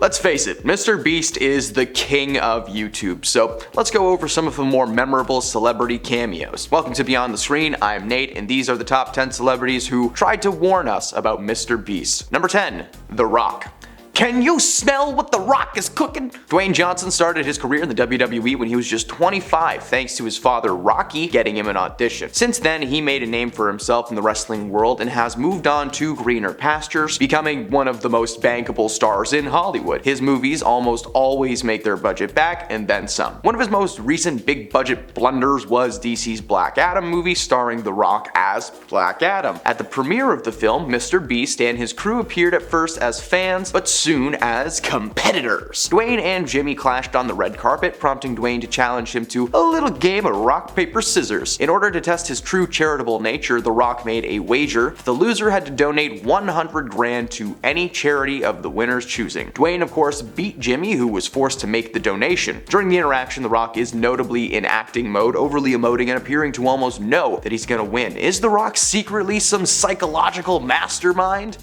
Let's face it, MrBeast is the king of YouTube, so let's go over some of the more memorable celebrity cameos. Welcome to Beyond the Screen, I'm Nate, and these are the top 10 celebrities who tried to warn us about MrBeast. Number 10, The Rock. Can you smell what The Rock is cooking? Dwayne Johnson started his career in the WWE when he was just 25, thanks to his father Rocky getting him an audition. Since then, he made a name for himself in the wrestling world and has moved on to greener pastures, becoming one of the most bankable stars in Hollywood. His movies almost always make their budget back and then some. One of his most recent big budget blunders was DC's Black Adam movie starring The Rock as Black Adam. At the premiere of the film, MrBeast and his crew appeared at first as fans, but soon as competitors. Dwayne and Jimmy clashed on the red carpet, prompting Dwayne to challenge him to a little game of rock, paper, scissors. In order to test his true charitable nature, The Rock made a wager. The loser had to donate 100 grand to any charity of the winner's choosing. Dwayne, of course, beat Jimmy, who was forced to make the donation. During the interaction, The Rock is notably in acting mode, overly emoting and appearing to almost know that he's gonna win. Is The Rock secretly some psychological mastermind?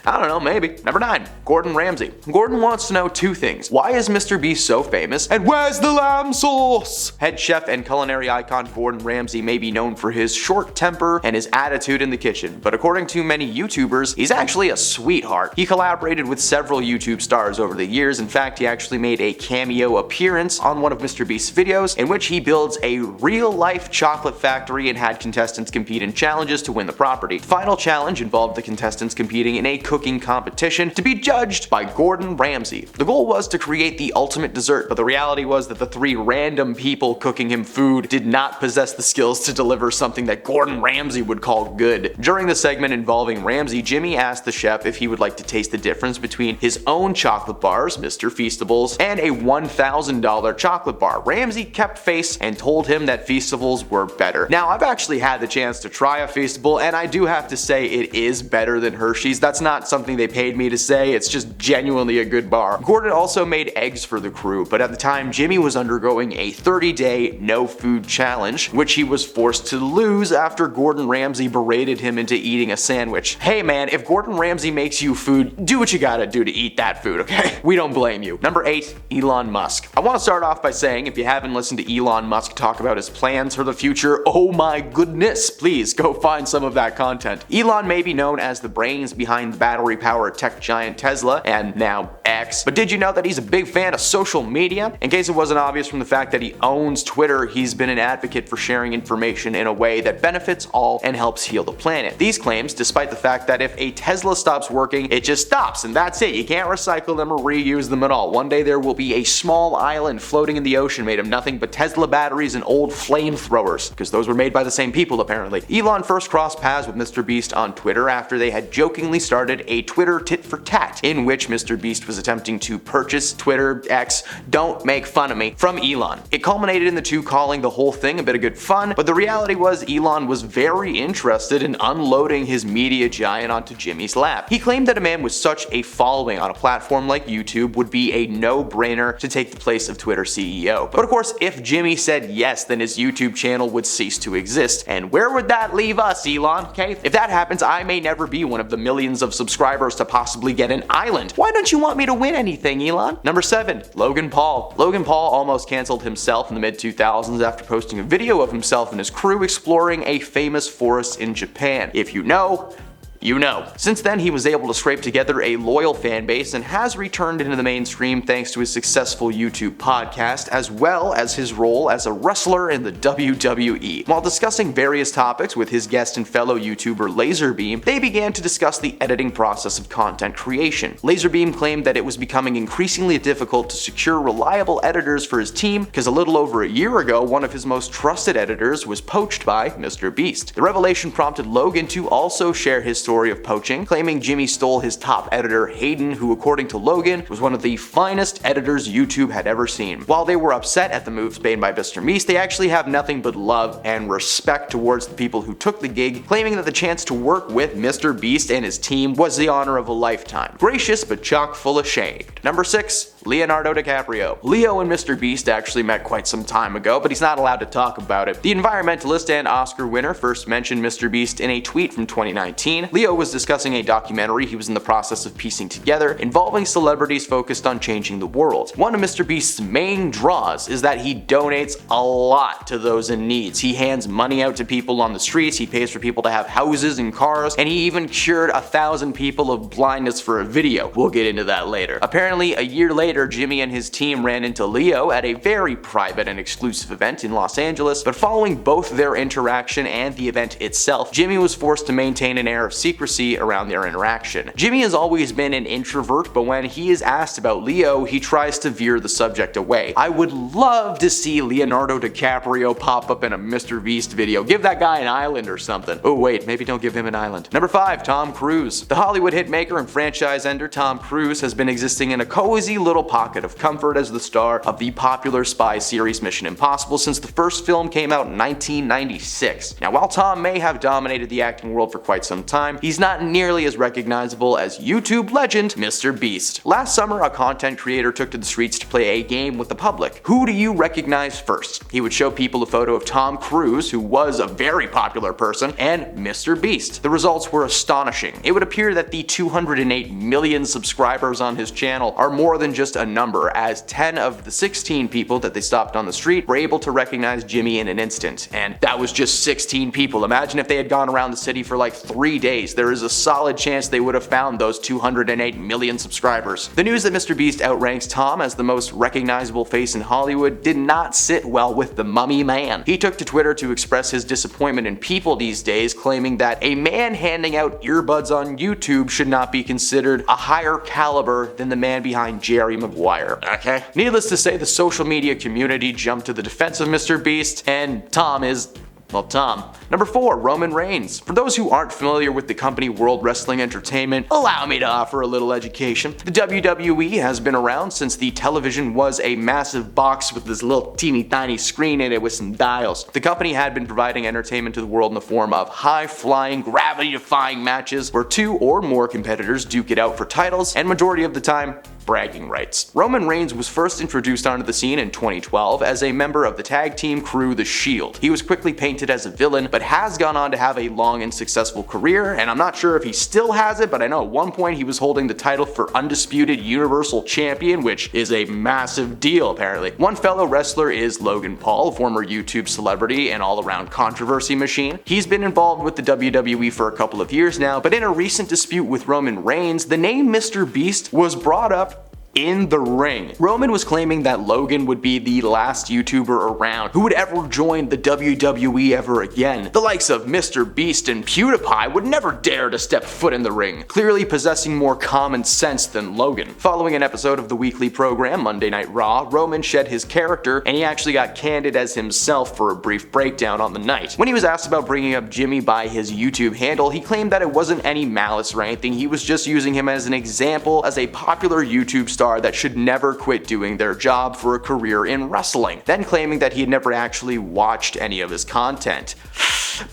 I don't know, maybe. Number 9, Gordon Ramsay. Gordon wants to know two things. Why is MrBeast so famous? And where's the lamb sauce? Head chef and culinary icon Gordon Ramsay may be known for his short temper and his attitude in the kitchen, but according to many YouTubers, he's actually a sweetheart. He collaborated with several YouTube stars over the years. In fact, he actually made a cameo appearance on one of MrBeast's videos in which he builds a real-life chocolate factory and had contestants compete in challenges to win the property. The final challenge involved the contestants competing in a cooking competition to be judged by Gordon Ramsay. The goal was to create the ultimate dessert, but the reality was that the 3 random people cooking him food did not possess the skills to deliver something that Gordon Ramsay would call good. During the segment involving Ramsay, Jimmy asked the chef if he would like to taste the difference between his own chocolate bars, Mr. Feastables, and a $1,000 chocolate bar. Ramsay kept face and told him that Feastables were better. Now, I've actually had the chance to try a Feastable, and I do have to say it is better than Hershey's. That's not something they paid me to say, it's just genuinely a good bar. Gordon also made eggs for the crew, but at the time Jimmy was undergoing a 30-day no food challenge, which he was forced to lose after Gordon Ramsay berated him into eating a sandwich. Hey man, if Gordon Ramsay makes you food, do what you gotta do to eat that food, okay? We don't blame you. Number 8, Elon Musk. I want to start off by saying, if you haven't listened to Elon Musk talk about his plans for the future, oh my goodness, please go find some of that content. Elon may be known as the brains behind the battery-powered tech giant Tesla, and now X. But did you know that he's a big fan of social media? In case it wasn't obvious from the fact that he owns Twitter, he's been an advocate for sharing information in a way that benefits all and helps heal the planet. These claims, despite the fact that if a Tesla stops working, it just stops, and that's it. You can't recycle them or reuse them at all. One day there will be a small island floating in the ocean made of nothing but Tesla batteries and old flamethrowers, because those were made by the same people apparently. Elon first crossed paths with MrBeast on Twitter after they had jokingly started a Twitter tit for tat, in which MrBeast was attempting to purchase Twitter, X, don't make fun of me, from Elon. It culminated in the two calling the whole thing a bit of good fun, but the reality was Elon was very interested in unloading his media giant onto Jimmy's lap. He claimed that a man with such a following on a platform like YouTube would be a no-brainer to take the place of Twitter CEO. But of course, if Jimmy said yes, then his YouTube channel would cease to exist. And where would that leave us, Elon? Okay, if that happens, I may never be one of the millions of subscribers to possibly get an island. Why don't you want me to win anything, Elon? Number 7, Logan Paul. Logan Paul almost canceled himself in the mid-2000s after posting a video of himself and his crew exploring a famous forest in Japan. If you know, you know. Since then, he was able to scrape together a loyal fan base and has returned into the mainstream thanks to his successful YouTube podcast, as well as his role as a wrestler in the WWE. While discussing various topics with his guest and fellow YouTuber Lazarbeam, they began to discuss the editing process of content creation. Lazarbeam claimed that it was becoming increasingly difficult to secure reliable editors for his team because a little over a year ago, one of his most trusted editors was poached by MrBeast. The revelation prompted Logan to also share his story of poaching, claiming Jimmy stole his top editor Hayden, who according to Logan was one of the finest editors YouTube had ever seen. While they were upset at the moves made by MrBeast, they actually have nothing but love and respect towards the people who took the gig, claiming that the chance to work with MrBeast and his team was the honor of a lifetime. Gracious but chock full of shade. Number 6, Leonardo Dicaprio. Leo and MrBeast actually met quite some time ago, but he's not allowed to talk about it. The environmentalist and Oscar winner first mentioned MrBeast in a tweet from 2019. Leo was discussing a documentary he was in the process of piecing together involving celebrities focused on changing the world. One of MrBeast's main draws is that he donates a lot to those in need. He hands money out to people on the streets, he pays for people to have houses and cars, and he even cured 1,000 people of blindness for a video. We'll get into that later. Apparently, a year later, Jimmy and his team ran into Leo at a very private and exclusive event in Los Angeles, but following both their interaction and the event itself, Jimmy was forced to maintain an air of secrecy around their interaction. Jimmy has always been an introvert, but when he is asked about Leo, he tries to veer the subject away. I would love to see Leonardo Dicaprio pop up in a MrBeast video. Give that guy an island or something. Oh wait, maybe don't give him an island. Number 5, Tom Cruise. The Hollywood hitmaker and franchise ender Tom Cruise has been existing in a cozy little pocket of comfort as the star of the popular spy series Mission Impossible since the first film came out in 1996. Now, while Tom may have dominated the acting world for quite some time, he's not nearly as recognizable as YouTube legend MrBeast. Last summer, a content creator took to the streets to play a game with the public. Who do you recognize first? He would show people a photo of Tom Cruise, who was a very popular person, and MrBeast. The results were astonishing. It would appear that the 208 million subscribers on his channel are more than just a number, as 10 of the 16 people that they stopped on the street were able to recognize Jimmy in an instant. And that was just 16 people. Imagine if they had gone around the city for like 3 days. There is a solid chance they would have found those 208 million subscribers. The news that MrBeast outranks Tom as the most recognizable face in Hollywood did not sit well with the mummy man. He took to Twitter to express his disappointment in people these days, claiming that a man handing out earbuds on YouTube should not be considered a higher caliber than the man behind Jerry Maguire. Okay? Needless to say, the social media community jumped to the defense of MrBeast, and Tom is, well, Tom. Number 4, Roman Reigns. For those who aren't familiar with the company World Wrestling Entertainment, allow me to offer a little education. The WWE has been around since the television was a massive box with this little teeny tiny screen in it with some dials. The company had been providing entertainment to the world in the form of high-flying, gravity-defying matches where 2 or more competitors duke it out for titles, and majority of the time, bragging rights. Roman Reigns was first introduced onto the scene in 2012 as a member of the tag team crew The Shield. He was quickly painted as a villain, but has gone on to have a long and successful career, and I'm not sure if he still has it, but I know at one point he was holding the title for Undisputed Universal Champion, which is a massive deal apparently. One fellow wrestler is Logan Paul, a former YouTube celebrity and all-around controversy machine. He's been involved with the WWE for a couple of years now, but in a recent dispute with Roman Reigns, the name MrBeast was brought up in the ring. Roman was claiming that Logan would be the last YouTuber around who would ever join the WWE ever again. The likes of MrBeast and PewDiePie would never dare to step foot in the ring, clearly possessing more common sense than Logan. Following an episode of the weekly program Monday Night Raw, Roman shed his character and he actually got candid as himself for a brief breakdown on the night. When he was asked about bringing up Jimmy by his YouTube handle, he claimed that it wasn't any malice or anything, he was just using him as an example as a popular YouTube star that should never quit doing their job for a career in wrestling, then claiming that he had never actually watched any of his content.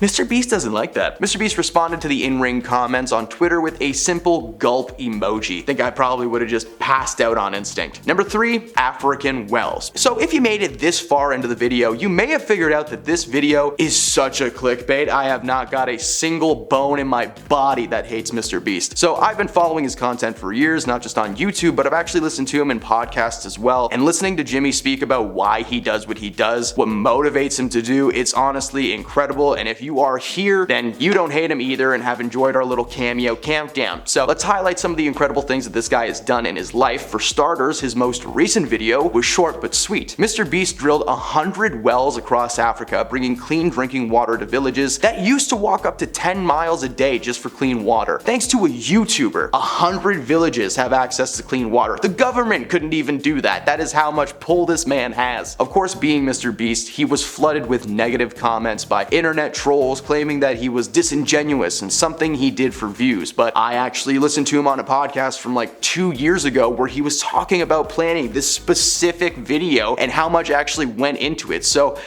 MrBeast doesn't like that. MrBeast responded to the in-ring comments on Twitter with a simple gulp emoji. Think I probably would have just passed out on instinct. Number 3, African Wells. So if you made it this far into the video, you may have figured out that this video is such a clickbait. I have not got a single bone in my body that hates MrBeast. So I've been following his content for years, not just on YouTube, but I've actually listened to him in podcasts as well. And listening to Jimmy speak about why he does what he does, what motivates him to do, it's honestly incredible. And if you are here, then you don't hate him either and have enjoyed our little cameo countdown. So let's highlight some of the incredible things that this guy has done in his life. For starters, his most recent video was short but sweet. MrBeast drilled 100 wells across Africa, bringing clean drinking water to villages that used to walk up to 10 miles a day just for clean water. Thanks to a YouTuber, 100 villages have access to clean water. The government couldn't even do that. That is how much pull this man has. Of course, being MrBeast, he was flooded with negative comments by internet trolls claiming that he was disingenuous and something he did for views, but I actually listened to him on a podcast from like 2 years ago where he was talking about planning this specific video and how much actually went into it. So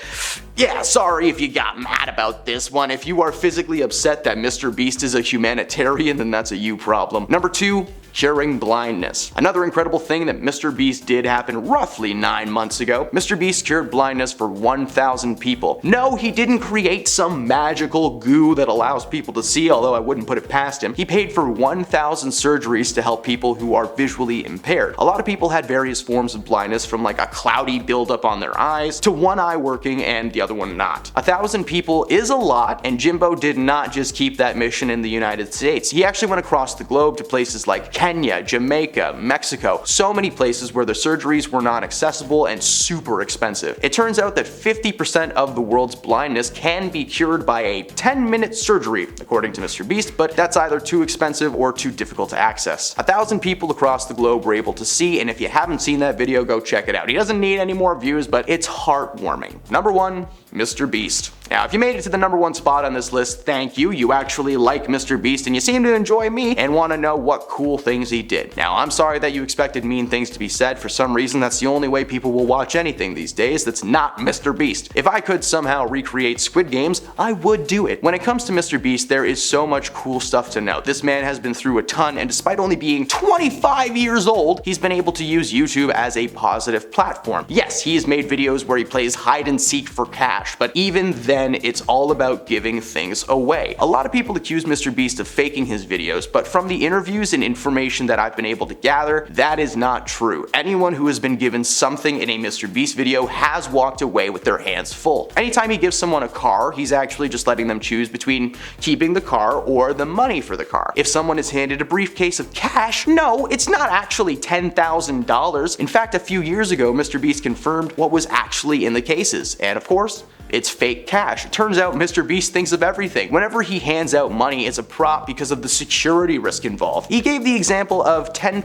yeah, sorry if you got mad about this one. If you are physically upset that MrBeast is a humanitarian, then that's a you problem. Number 2, curing blindness. Another incredible thing that MrBeast did happen roughly 9 months ago. MrBeast cured blindness for 1,000 people. No, he didn't create some magical goo that allows people to see, although I wouldn't put it past him. He paid for 1,000 surgeries to help people who are visually impaired. A lot of people had various forms of blindness, from like a cloudy buildup on their eyes to one eye working and the other one not. 1,000 people is a lot, and Jimbo did not just keep that mission in the United States. He actually went across the globe to places like Kenya, Jamaica, Mexico, so many places where the surgeries were not accessible and super expensive. It turns out that 50% of the world's blindness can be cured by a 10-minute surgery, according to MrBeast, but that's either too expensive or too difficult to access. 1,000 people across the globe were able to see, and if you haven't seen that video, go check it out. He doesn't need any more views, but it's heartwarming. Number 1, MrBeast. Now, if you made it to the number 1 spot on this list, thank you. You actually like MrBeast and you seem to enjoy me and want to know what cool things he did. Now, I'm sorry that you expected mean things to be said. For some reason, that's the only way people will watch anything these days that's not MrBeast. If I could somehow recreate Squid Games, I would do it. When it comes to MrBeast, there is so much cool stuff to know. This man has been through a ton, and despite only being 25 years old, he's been able to use YouTube as a positive platform. Yes, he has made videos where he plays hide and seek for cash, but even then, it's all about giving things away. A lot of people accuse MrBeast of faking his videos, but from the interviews and information that I've been able to gather, that is not true. Anyone who has been given something in a MrBeast video has walked away with their hands full. Anytime he gives someone a car, he's actually just letting them choose between keeping the car or the money for the car. If someone is handed a briefcase of cash, no, it's not actually $10,000. In fact, a few years ago, MrBeast confirmed what was actually in the cases, and of course, it's fake cash. It turns out MrBeast thinks of everything. Whenever he hands out money, it's a prop because of the security risk involved. He gave the example of $10,000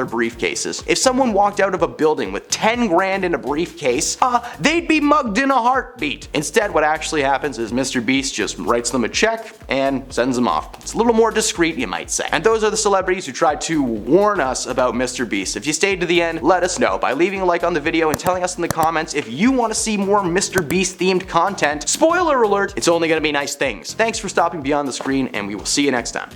briefcases. If someone walked out of a building with 10 grand in a briefcase, they'd be mugged in a heartbeat. Instead, what actually happens is MrBeast just writes them a check and sends them off. It's a little more discreet, you might say. And those are the celebrities who tried to warn us about MrBeast. If you stayed to the end, let us know by leaving a like on the video and telling us in the comments if you want to see more MrBeast themed content. Spoiler alert, it's only gonna be nice things. Thanks for stopping beyond the screen, and we will see you next time.